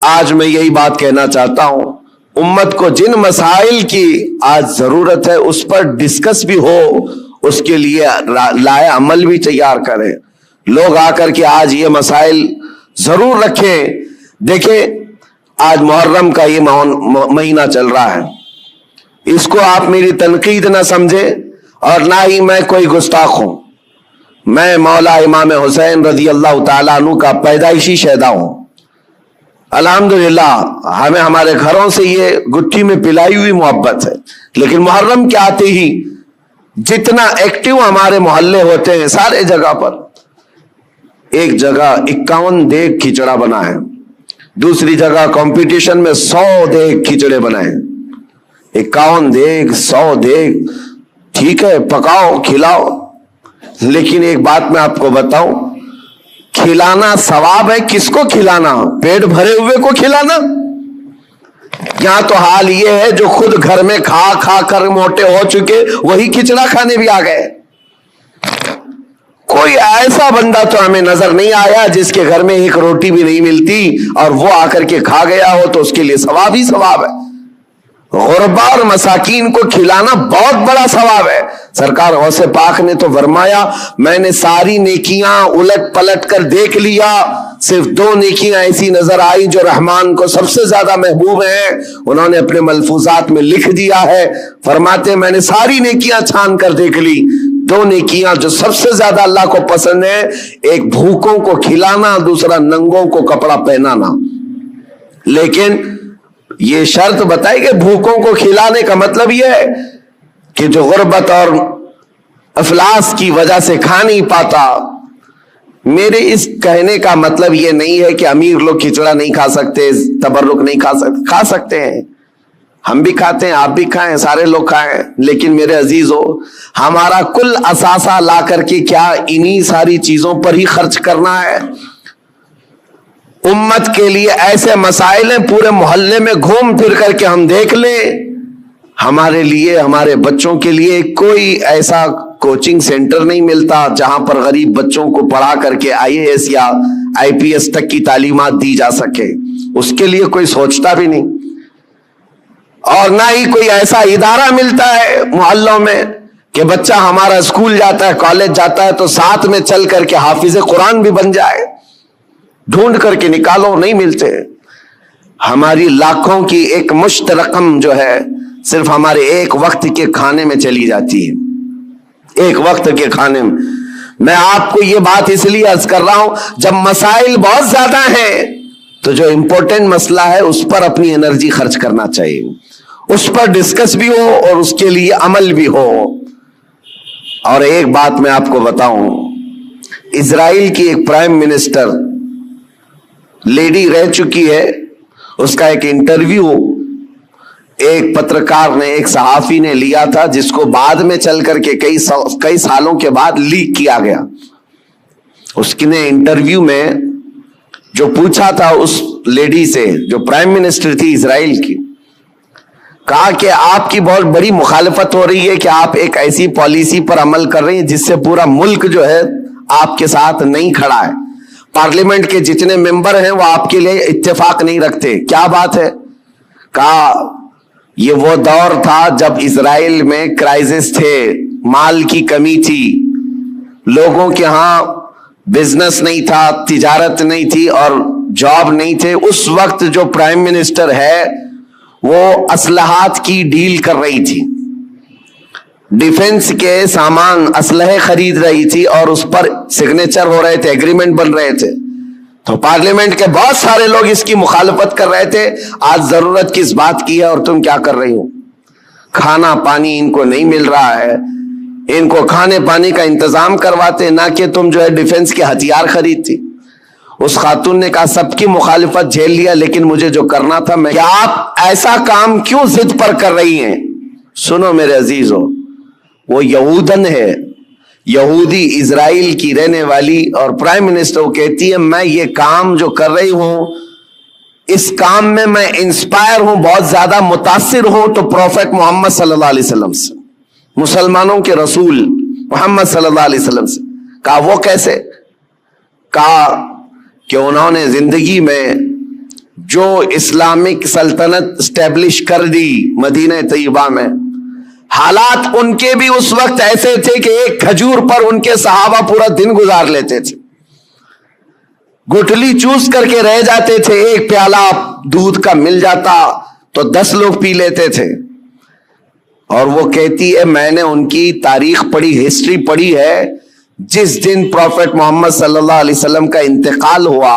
آج میں یہی بات کہنا چاہتا ہوں، امت کو جن مسائل کی آج ضرورت ہے اس پر ڈسکس بھی ہو، اس کے لیے لائے عمل بھی تیار کریں۔ لوگ آ کر کے آج یہ مسائل ضرور رکھیں۔ دیکھیں آج محرم کا یہ مہینہ چل رہا ہے، اس کو آپ میری تنقید نہ سمجھیں اور نہ ہی میں کوئی گستاخ ہوں۔ میں مولا امام حسین رضی اللہ تعالیٰ عنہ کا پیدائشی شہدا ہوں۔ الحمدللہ ہمیں ہمارے گھروں سے یہ گٹھی میں پلائی ہوئی محبت ہے، لیکن محرم کے آتے ہی جتنا ایکٹیو ہمارے محلے ہوتے ہیں، سارے جگہ پر ایک جگہ 51 دیگ کھچڑا بنا ہے، دوسری جگہ کمپٹیشن میں 100 دیگ کھچڑے بنائے، 51 دیگ 100 دیگ، ٹھیک ہے پکاؤ کھلاؤ، لیکن ایک بات میں آپ کو بتاؤں، کھلانا ثواب ہے، کس کو کھلانا؟ پیٹ بھرے ہوئے کو کھلانا؟ یہاں تو حال یہ ہے جو خود گھر میں کھا کھا کر موٹے ہو چکے وہی کھچڑا کھانے بھی آ گئے۔ کوئی ایسا بندہ تو ہمیں نظر نہیں آیا جس کے گھر میں ایک روٹی بھی نہیں ملتی اور وہ آ کر کے کھا گیا ہو تو اس کے لیے ثواب ہی ثواب ہے۔ غربا اور مساکین کو کھلانا بہت بڑا ثواب ہے۔ سرکار غوث پاک نے تو فرمایا میں نے ساری نیکیاں الٹ پلٹ کر دیکھ لیا، صرف 2 نیکیاں ایسی نظر آئی جو رحمان کو سب سے زیادہ محبوب ہیں، انہوں نے اپنے ملفوظات میں لکھ دیا ہے، فرماتے میں نے ساری نیکیاں چھان کر دیکھ لی، 2 نیکیاں جو سب سے زیادہ اللہ کو پسند ہے، ایک بھوکوں کو کھلانا، دوسرا ننگوں کو کپڑا پہنانا۔ لیکن یہ شرط بتائی کہ بھوکوں کو کھلانے کا مطلب یہ ہے کہ جو غربت اور افلاس کی وجہ سے کھا نہیں پاتا۔ میرے اس کہنے کا مطلب یہ نہیں ہے کہ امیر لوگ کھچڑا نہیں کھا سکتے، تبرک نہیں کھا سکتے ہیں، ہم بھی کھاتے ہیں، آپ بھی کھائیں، سارے لوگ کھائیں، لیکن میرے عزیزو ہمارا کل اثاثہ لا کر کے کیا انہی ساری چیزوں پر ہی خرچ کرنا ہے؟ امت کے لیے ایسے مسائل ہیں، پورے محلے میں گھوم پھر کر کے ہم دیکھ لیں، ہمارے لیے ہمارے بچوں کے لیے کوئی ایسا کوچنگ سینٹر نہیں ملتا جہاں پر غریب بچوں کو پڑھا کر کے IAS یا IPS تک کی تعلیمات دی جا سکے، اس کے لیے کوئی سوچتا بھی نہیں۔ اور نہ ہی کوئی ایسا ادارہ ملتا ہے محلوں میں کہ بچہ ہمارا اسکول جاتا ہے، کالج جاتا ہے تو ساتھ میں چل کر کے حافظ قرآن بھی بن جائے، ڈھونڈ کر کے نکالو، نہیں ملتے۔ ہماری لاکھوں کی ایک مشت رقم جو ہے صرف ہمارے ایک وقت کے کھانے میں چلی جاتی ہے، ایک وقت کے کھانے میں آپ کو یہ بات اس لیے عرض کر رہا ہوں، جب مسائل بہت زیادہ ہیں تو جو امپورٹنٹ مسئلہ ہے اس پر اپنی انرجی خرچ کرنا چاہیے، اس پر ڈسکس بھی ہو اور اس کے لیے عمل بھی ہو۔ اور ایک بات میں آپ کو بتاؤں، اسرائیل کی ایک پرائم منسٹر لیڈی رہ چکی ہے، اس کا ایک انٹرویو ایک پترکار نے، ایک صحافی نے لیا تھا، جس کو بعد میں چل کر کے کئی سالوں کے بعد لیک کیا گیا۔ اس نے انٹرویو میں جو پوچھا تھا اس لیڈی سے جو پرائم منسٹر تھی اسرائیل کی، کہا کہ آپ کی بہت بڑی مخالفت ہو رہی ہے کہ آپ ایک ایسی پالیسی پر عمل کر رہی ہیں جس سے پورا ملک جو ہے آپ کے ساتھ نہیں کھڑا ہے، پارلیمنٹ کے جتنے ممبر ہیں وہ آپ کے لیے اتفاق نہیں رکھتے، کیا بات ہے؟ کہا یہ وہ دور تھا جب اسرائیل میں کرائسس تھے، مال کی کمی تھی، لوگوں کے ہاں بزنس نہیں تھا، تجارت نہیں تھی اور جاب نہیں تھے، اس وقت جو پرائم منسٹر ہے وہ اسلحات کی ڈیل کر رہی تھی، ڈیفنس کے سامان اسلحے خرید رہی تھی اور اس پر سگنیچر ہو رہے تھے، ایگریمنٹ بن رہے تھے، تو پارلیمنٹ کے بہت سارے لوگ اس کی مخالفت کر رہے تھے۔ آج ضرورت کس بات کی ہے اور تم کیا کر رہی ہو؟ کھانا پانی ان کو نہیں مل رہا ہے، ان کو کھانے پانی کا انتظام کرواتے، نہ کہ تم جو ہے ڈیفنس کے ہتھیار خریدتی۔ اس خاتون نے کہا سب کی مخالفت جھیل لیا لیکن مجھے جو کرنا تھا میں، کیا آپ ایسا کام کیوں ضد پر کر رہی ہیں؟ سنو میرے عزیزو، وہ یہودن ہے، یہودی اسرائیل کی رہنے والی، اور پرائم منسٹر کہتی ہے میں یہ کام جو کر رہی ہوں اس کام میں میں انسپائر ہوں، بہت زیادہ متاثر ہوں تو پروفیٹ محمد صلی اللہ علیہ وسلم سے، مسلمانوں کے رسول محمد صلی اللہ علیہ وسلم سے۔ کہا وہ کیسے؟ کہا کہ انہوں نے زندگی میں جو اسلامک سلطنت اسٹیبلش کر دی مدینہ طیبہ میں، حالات ان کے بھی اس وقت ایسے تھے کہ ایک کھجور پر ان کے صحابہ پورا دن گزار لیتے تھے، گٹھلی چوس کر کے رہ جاتے تھے، ایک پیالہ دودھ کا مل جاتا تو 10 لوگ پی لیتے تھے۔ اور وہ کہتی ہے میں نے ان کی تاریخ پڑھی، ہسٹری پڑھی ہے، جس دن پروفٹ محمد صلی اللہ علیہ وسلم کا انتقال ہوا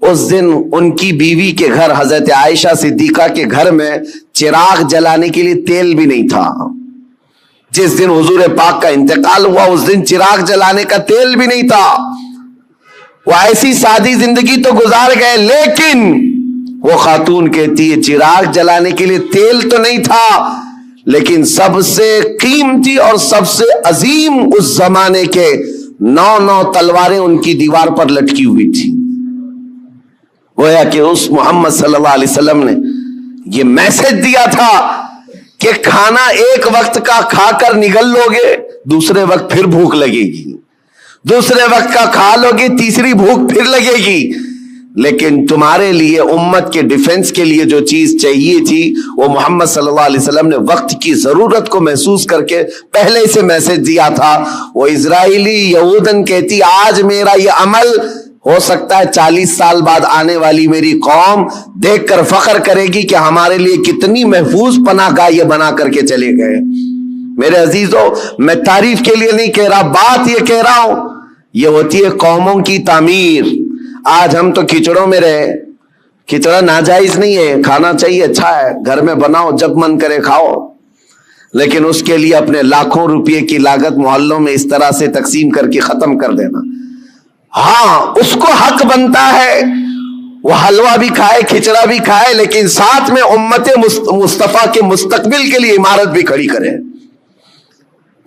اس دن ان کی بیوی کے گھر حضرت عائشہ صدیقہ کے گھر میں چراغ جلانے کے لیے تیل بھی نہیں تھا۔ جس دن حضور پاک کا انتقال ہوا اس دن چراغ جلانے کا تیل بھی نہیں تھا۔ وہ ایسی سادی زندگی تو گزار گئے، لیکن وہ خاتون کہتی ہے چراغ جلانے کے لیے تیل تو نہیں تھا، لیکن سب سے قیمتی اور سب سے عظیم اس زمانے کے 9 تلواریں ان کی دیوار پر لٹکی ہوئی تھی۔ گویا کہ اس محمد صلی اللہ علیہ وسلم نے یہ میسج دیا تھا کہ کھانا ایک وقت کا کھا کر نگل لو گے، دوسرے وقت پھر بھوک لگے گی، دوسرے وقت کا کھا لو گے، تیسری بھوک پھر لگے گی، لیکن تمہارے لیے امت کے ڈیفنس کے لیے جو چیز چاہیے تھی وہ محمد صلی اللہ علیہ وسلم نے وقت کی ضرورت کو محسوس کر کے پہلے سے میسج دیا تھا۔ وہ اسرائیلی یہودن کہتی آج میرا یہ عمل ہو سکتا ہے 40 سال بعد آنے والی میری قوم دیکھ کر فخر کرے گی کہ ہمارے لیے کتنی محفوظ پناہ گاہ یہ بنا کر کے چلے گئے۔ میرے عزیزو، میں تعریف کے لیے نہیں کہہ رہا، بات یہ کہہ رہا ہوں، یہ ہوتی ہے قوموں کی تعمیر۔ آج ہم تو کھچڑوں میں رہے، کھچڑا ناجائز نہیں ہے، کھانا چاہیے، اچھا ہے، گھر میں بناؤ، جب من کرے کھاؤ، لیکن اس کے لیے اپنے لاکھوں روپے کی لاگت محلوں میں اس طرح سے تقسیم کر کے ختم کر دینا۔ ہاں اس کو حق بنتا ہے وہ حلوہ بھی کھائے، کھچڑا بھی کھائے، لیکن ساتھ میں امت مصطفیٰ کے مستقبل کے لیے عمارت بھی کھڑی کرے،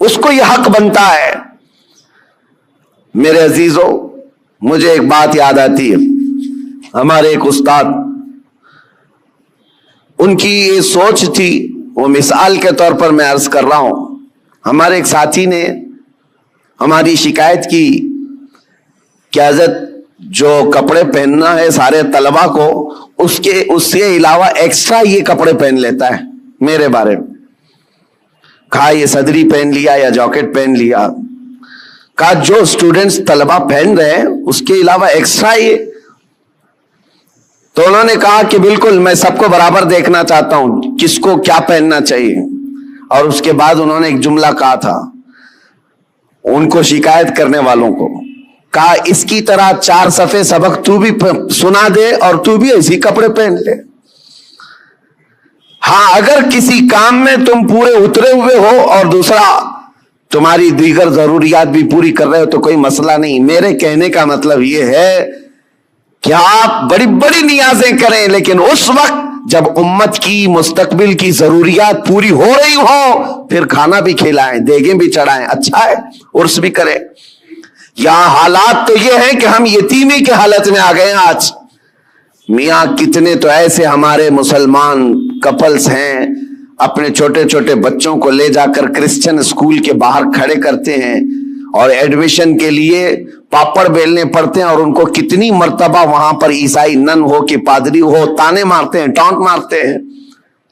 اس کو یہ حق بنتا ہے۔ میرے عزیزو، مجھے ایک بات یاد آتی ہے، ہمارے ایک استاد، ان کی یہ سوچ تھی، وہ مثال کے طور پر میں عرض کر رہا ہوں، ہمارے ایک ساتھی نے ہماری شکایت کی کہ حضرت جو کپڑے پہننا ہے سارے طلبہ کو، اس کے علاوہ ایکسٹرا یہ کپڑے پہن لیتا ہے میرے بارے میں۔ کہا یہ صدری پہن لیا یا جاکٹ پہن لیا، کہا جو اسٹوڈنٹس طلبہ پہن رہے ہیں اس کے علاوہ ایکسٹرا یہ۔ تو انہوں نے کہا کہ بالکل میں سب کو برابر دیکھنا چاہتا ہوں، کس کو کیا پہننا چاہیے۔ اور اس کے بعد انہوں نے ایک جملہ کہا تھا ان کو شکایت کرنے والوں کو، کہا اس کی طرح 4 صفحے سبق تو بھی سنا دے اور تو بھی ایسی کپڑے پہن لے۔ ہاں اگر کسی کام میں تم پورے اترے ہوئے ہو اور دوسرا تمہاری دیگر ضروریات بھی پوری کر رہے ہو تو کوئی مسئلہ نہیں۔ میرے کہنے کا مطلب یہ ہے کہ آپ بڑی بڑی نیازیں کریں، لیکن اس وقت جب امت کی مستقبل کی ضروریات پوری ہو رہی ہو پھر کھانا بھی کھلائیں، دیگیں بھی چڑھائیں، اچھا ہے، عرس بھی کریں۔ یہاں حالات تو یہ ہیں کہ ہم یتیمی کے حالت میں آ گئے ہیں آج۔ میاں کتنے تو ایسے ہمارے مسلمان کپلز ہیں اپنے چھوٹے چھوٹے بچوں کو لے جا کر کرسچن اسکول کے باہر کھڑے کرتے ہیں اور ایڈمیشن کے لیے پاپڑ بیلنے پڑتے ہیں، اور ان کو کتنی مرتبہ وہاں پر عیسائی نن ہو کہ پادری ہو تانے مارتے ہیں، ٹانٹ مارتے ہیں،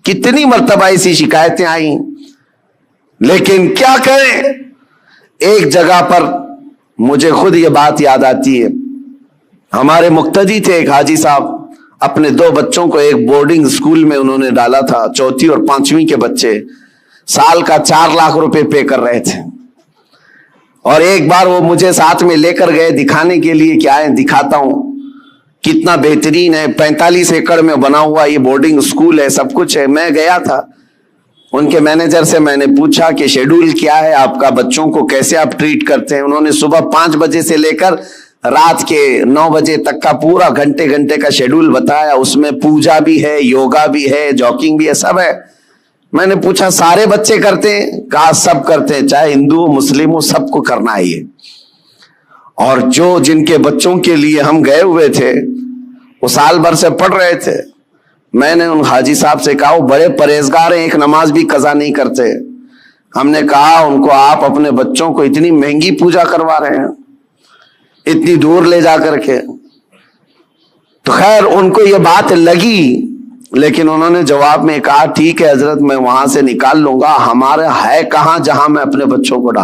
کتنی مرتبہ ایسی شکایتیں آئیں۔ لیکن کیا کریں، ایک جگہ پر مجھے خود یہ بات یاد آتی ہے، ہمارے مقتدی تھے ایک حاجی صاحب، اپنے 2 بچوں کو ایک بورڈنگ اسکول میں انہوں نے ڈالا تھا، 4 اور 5ویں کے بچے، سال کا 4 لاکھ روپے پے کر رہے تھے۔ اور ایک بار وہ مجھے ساتھ میں لے کر گئے دکھانے کے لیے کہ آئیں دکھاتا ہوں کتنا بہترین ہے، 45 ایکڑ میں بنا ہوا یہ بورڈنگ اسکول ہے، سب کچھ ہے۔ میں گیا تھا، ان کے مینیجر سے میں نے پوچھا کہ شیڈول کیا ہے آپ کا، بچوں کو کیسے آپ ٹریٹ کرتے ہیں۔ انہوں نے صبح 5 بجے سے لے کر رات کے 9 بجے تک کا پورا گھنٹے کا شیڈول بتایا، اس میں پوجا بھی ہے، یوگا بھی ہے، جاگنگ بھی ہے، سب ہے۔ میں نے پوچھا سارے بچے کرتے ہیں؟ کہا سب کرتے ہیں، چاہے ہندو ہو مسلم ہو، سب کو کرنا ہے یہ۔ اور جن کے بچوں کے لیے ہم گئے ہوئے تھے وہ سال بھر سے پڑھ رہے تھے، میں نے ان حاجی صاحب سے کہا وہ بڑے پرہیزگار ہیں، ایک نماز بھی قضا نہیں کرتے۔ ہم نے کہا ان کو آپ اپنے بچوں کو اتنی مہنگی پوجا کروا رہے ہیں، اتنی دور لے جا کر کے۔ تو خیر ان کو یہ بات لگی، لیکن انہوں نے جواب میں کہا ٹھیک ہے حضرت میں وہاں سے نکال لوں گا، ہمارا ہے کہاں جہاں میں اپنے بچوں کو ڈالوں۔